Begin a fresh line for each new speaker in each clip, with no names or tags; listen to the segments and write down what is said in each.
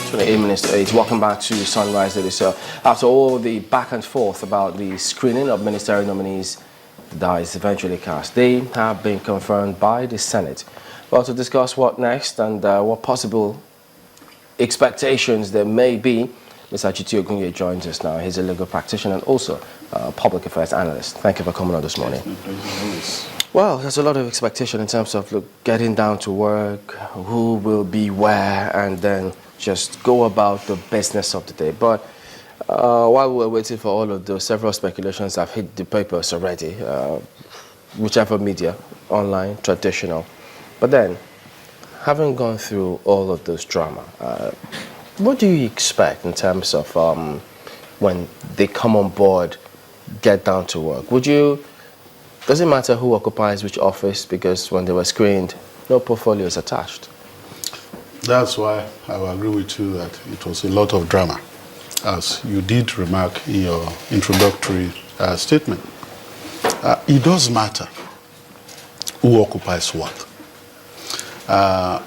28 minutes to 8. Welcome back to Sunrise Daily. So, after all the back and forth about the screening of ministerial nominees, the die is eventually cast. They have been confirmed by the Senate. Well, to discuss what next and what possible expectations there may be, Mr. Achiti Ogunye joins us now. He's a legal practitioner and also a public affairs analyst. Thank you for coming on this morning. Well, there's a lot of expectation in terms of getting down to work, who will be where, and then just go about the business of the day. But while we're waiting for all of those, several speculations have hit the papers already, whichever media, online, traditional. But then, having gone through all of those drama, what do you expect in terms of when they come on board, get down to work? Does it matter who occupies which office, because when they were screened, no portfolio is attached?
That's why I will agree with you that it was a lot of drama, as you did remark in your introductory statement. It does matter who occupies what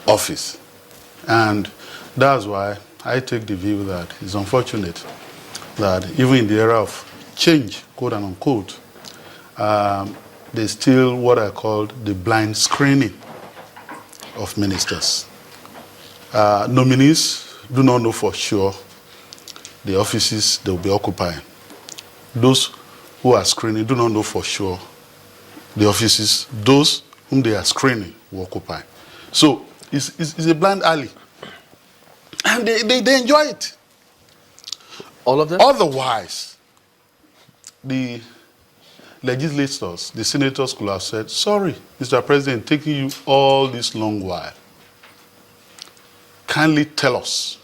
office. And that's why I take the view that it's unfortunate that even in the era of change, quote and unquote, there's still what I call the blind screening of ministers. Nominees do not know for sure the offices they will be occupying. Those who are screening do not know for sure the offices those whom they are screening will occupy. So it's a blind alley. And they enjoy it.
All of them?
Otherwise, the legislators, the senators could have said, sorry, Mr. President, taking you all this long while. Kindly tell us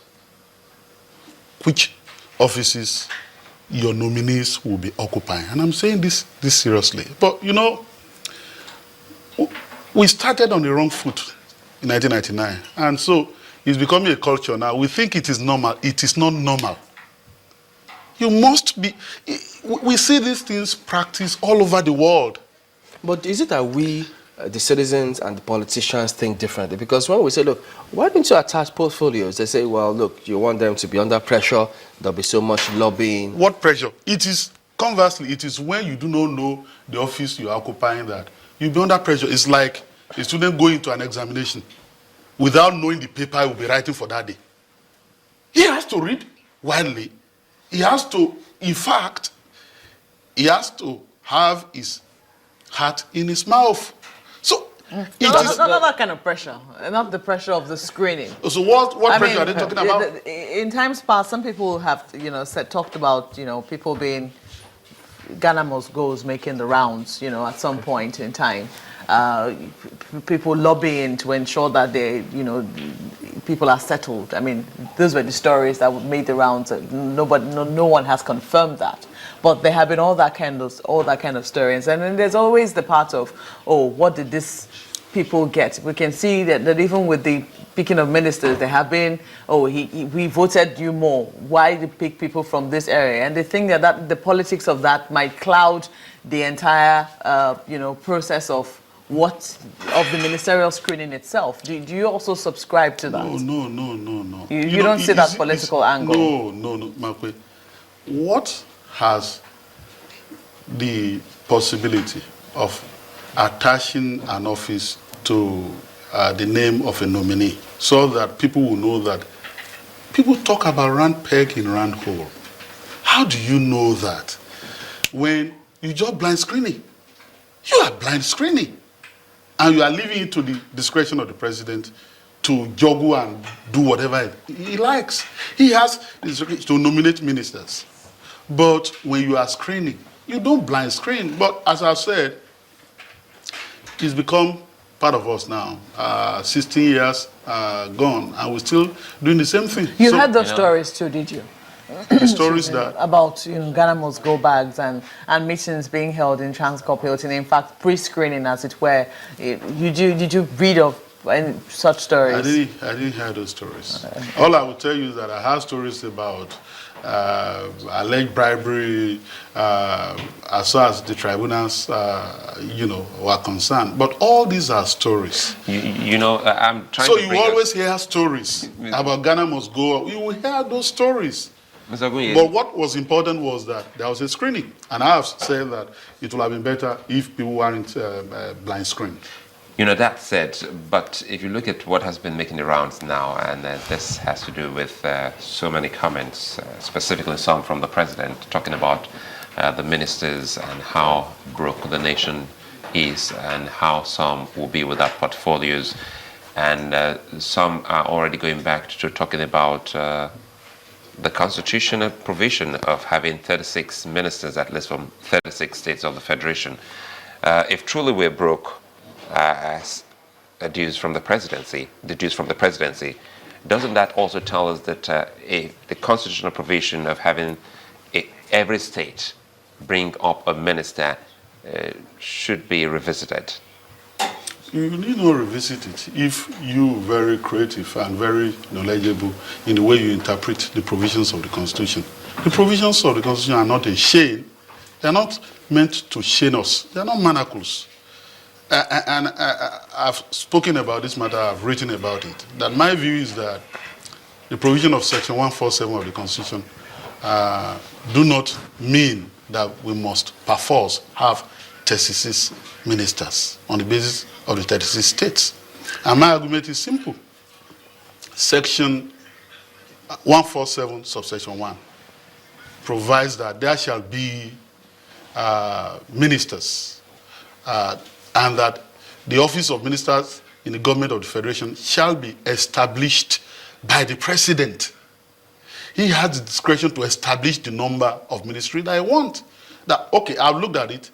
which offices your nominees will be occupying. And I'm saying this seriously. But, you know, we started on the wrong foot in 1999. And so it's becoming a culture now. We think it is normal. It is not normal. You must be... We see these things practiced all over the world.
But is it that we, the citizens and the politicians, think differently? Because when we say, look, why don't you attach portfolios? They say, well, look, you want them to be under pressure. There'll be so much lobbying.
What pressure? It is, conversely, it is when you do not know the office you are occupying that you'll be under pressure. It's like a student going to an examination without knowing the paper he will be writing for that day. He has to read widely. He has to, in fact, he has to have his heart in his mouth. So,
not that kind of pressure, not the pressure of the screening.
So what pressure are they talking about?
In times past, some people have, talked about, people being, Ghana Must Goes making the rounds, at some point in time. People lobbying to ensure that people are settled. I mean, those were the stories that made the rounds. No one has confirmed that, but there have been all that kind of stories. And then there's always the part of, oh, what did this people get? We can see that even with the picking of ministers, there have been, oh, we voted you more. Why did you pick people from this area? And they think that the politics of that might cloud the entire, process of the ministerial screening itself. Do you also subscribe to that?
No.
You don't see that political angle?
No, Makwe. What has the possibility of attaching an office to the name of a nominee so that people will know that people talk about round peg in round hole? How do you know that when you just blind screening? You are blind screening. And you are leaving it to the discretion of the president to juggle and do whatever he likes. He has to nominate ministers. But when you are screening, you don't blind screen. But as I've said, it's become part of us now. 16 years gone, and we're still doing the same thing.
You heard those stories too, did you?
The stories that
about Ghana Must Go bags and meetings being held in Transcorp Hilton. In fact, pre-screening, as it were. Did you read of any such stories?
I didn't hear those stories. All I will tell you is that I have stories about alleged bribery as far as the tribunals, were concerned. But all these are stories.
I'm trying
so
to
you
bring
always hear stories about Ghana must go. You will hear those stories.
Mr. Ogunye,
But what was important was that there was a screening. And I have said that it would have been better if people weren't blind screened.
That said, but if you look at what has been making the rounds now, and this has to do with so many comments, specifically some from the president, talking about the ministers and how broke the nation is and how some will be without portfolios. And some are already going back to talking about the constitutional provision of having 36 ministers, at least from 36 states of the Federation. If truly we're broke, as the dues from the presidency, doesn't that also tell us that the constitutional provision of having every state bring up a minister should be revisited?
You need not revisit it if you're very creative and very knowledgeable in the way you interpret the provisions of the Constitution. The provisions of the Constitution are not a chain. They're not meant to chain us. They're not manacles. And I've spoken about this matter, I've written about it, that my view is that the provision of Section 147 of the Constitution do not mean that we must perforce have 36 ministers on the basis of the 36 states. And my argument is simple. Section 147, subsection 1, provides that there shall be ministers and that the office of ministers in the government of the Federation shall be established by the president. He has the discretion to establish the number of ministries that I want. That, okay, I've looked at it.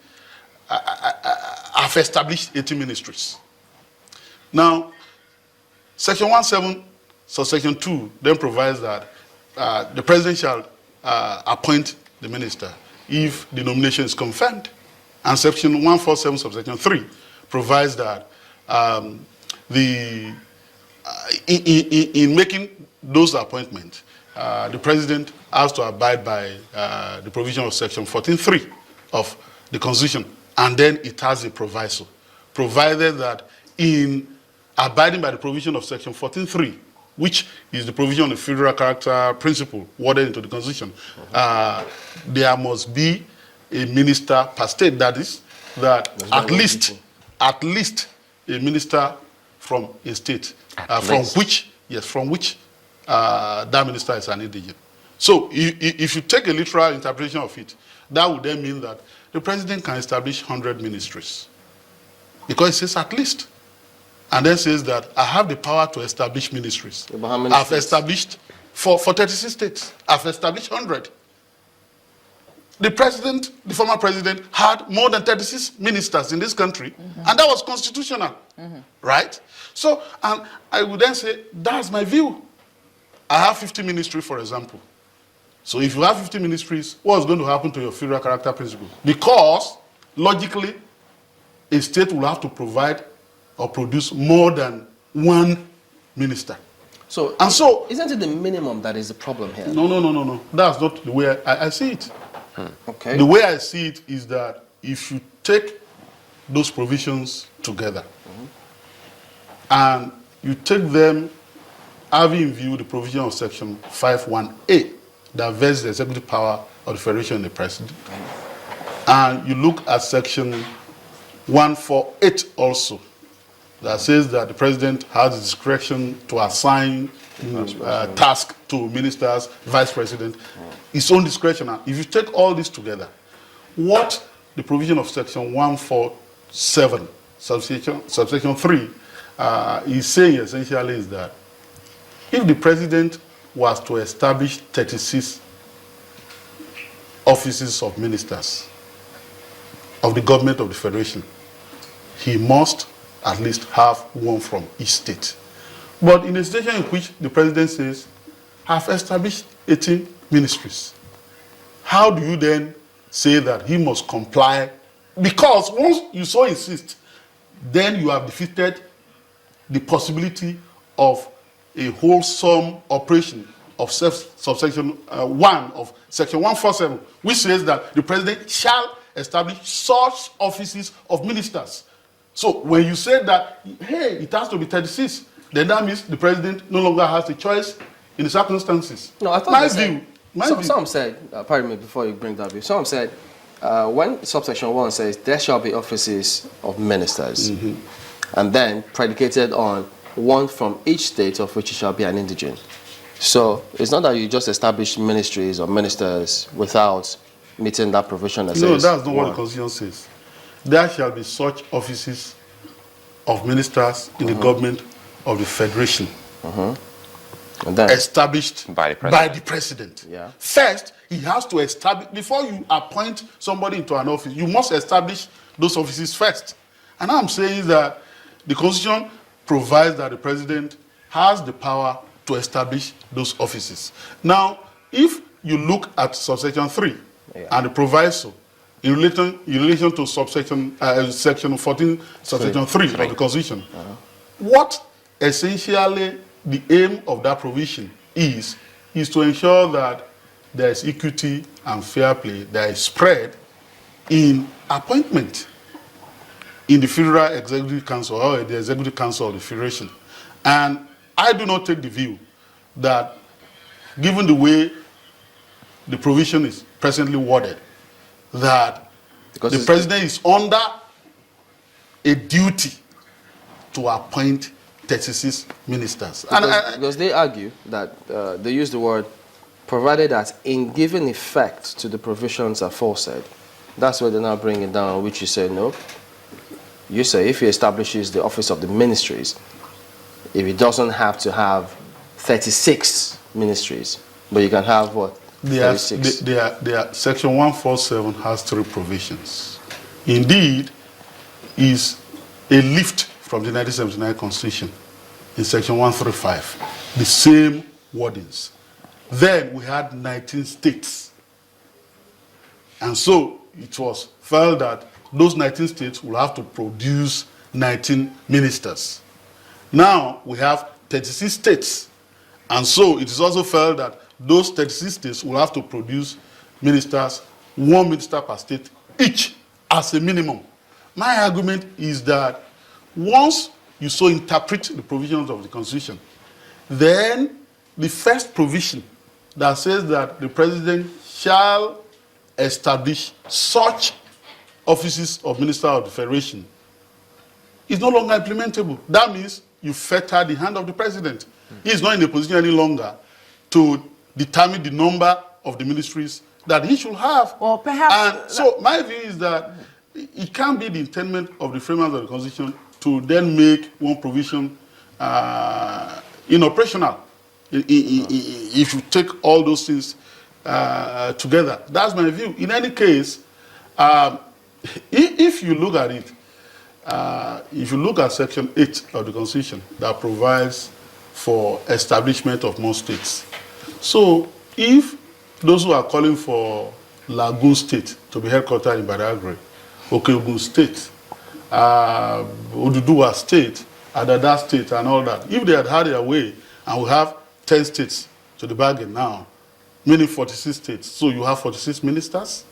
I've established 80 ministries. Now, Section 17, subsection 2, then provides that the president shall appoint the minister if the nomination is confirmed. And Section 147, subsection 3, provides that in making those appointments, the president has to abide by the provision of Section 14.3 of the Constitution, and then it has a proviso, provided that in abiding by the provision of Section 14.3, which is the provision of the federal character principle worded into the Constitution, there must be a minister per state. That is, that at least a minister from a state from which that minister is an indigent. So if you take a literal interpretation of it, that would then mean that the president can establish 100 ministries, because it says at least, and then says that I have the power to establish ministries. I've established for 36 states. I've established 100. The president, the former president, had more than 36 ministers in this country, and that was constitutional, right? So, and I would then say, that's my view. I have 50 ministries, for example. So if you have 50 ministries, what's going to happen to your federal character principle? Because, logically, a state will have to provide or produce more than one minister.
So, isn't it the minimum that is the problem here?
No. That's not the way I see it.
Okay.
The way I see it is that if you take those provisions together and you take them having in view the provision of Section 5.1a that vests the executive power of the Federation and the President, and you look at Section 148 also, that says that the President has the discretion to assign tasks to ministers, Vice President, his own discretion. If you take all this together, what the provision of Section 147, subsection 3, is saying essentially is that if the President was to establish 36 offices of ministers of the government of the Federation, he must at least have one from each state. But in a situation in which the President says, I've established 18 ministries, how do you then say that he must comply? Because once you so insist, then you have defeated the possibility of a wholesome operation of subsection 1 of section 147, which says that the president shall establish such offices of ministers. So when you say that, hey, it has to be 36, then that means the president no longer has a choice in the circumstances.
No, I thought
my view.
Some said, pardon me before you bring that view, some said when subsection 1 says there shall be offices of ministers, and then predicated on one from each state of which it shall be an indigene. So it's not that you just establish ministries or ministers without meeting that provision that says.
No, that's not what the Constitution says. There shall be such offices of ministers in the government of the Federation.
And then,
established
by the
president.
Yeah.
First, he has to establish, before you appoint somebody into an office, you must establish those offices first. And I'm saying that the Constitution provides that the president has the power to establish those offices. Now, if you look at subsection 3 and the proviso in relation to subsection section 14, subsection 3 of the Constitution, what essentially the aim of that provision is to ensure that there is equity and fair play, there is spread in appointment in the Federal Executive Council or the Executive Council of the Federation. And I do not take the view that, given the way the provision is presently worded, that the president is under a duty to appoint 36 ministers.
Because they argue that they use the word provided that in giving effect to the provisions aforesaid. That's where they're now bringing it down, which you say no. You say if he establishes the office of the ministries, if he doesn't have to have 36 ministries, but you can have what? 36.
Section 147 has 3 provisions. Indeed, is a lift from the 1979 Constitution in section 135, the same wordings. Then we had 19 states. And so it was felt that those 19 states will have to produce 19 ministers. Now we have 36 states. And so it is also felt that those 36 states will have to produce ministers, 1 minister per state each as a minimum. My argument is that once you so interpret the provisions of the Constitution, then the first provision that says that the president shall establish such offices of minister of the Federation is no longer implementable. That means you fetter the hand of the president. He is not in a position any longer to determine the number of the ministries that he should have.
Well, perhaps.
And so my view is that it can't be the intent of the framers of the Constitution to then make one provision inoperational. If you take all those things together, that's my view. In any case, if you look at it, if you look at section 8 of the Constitution that provides for establishment of more states. So if those who are calling for Lagoon State to be headquartered in Badagry, Okeogun State, Oduduwa State, Adada State and all that, if they had their way and we have 10 states to the bargain now, meaning 46 states, so you have 46 ministers,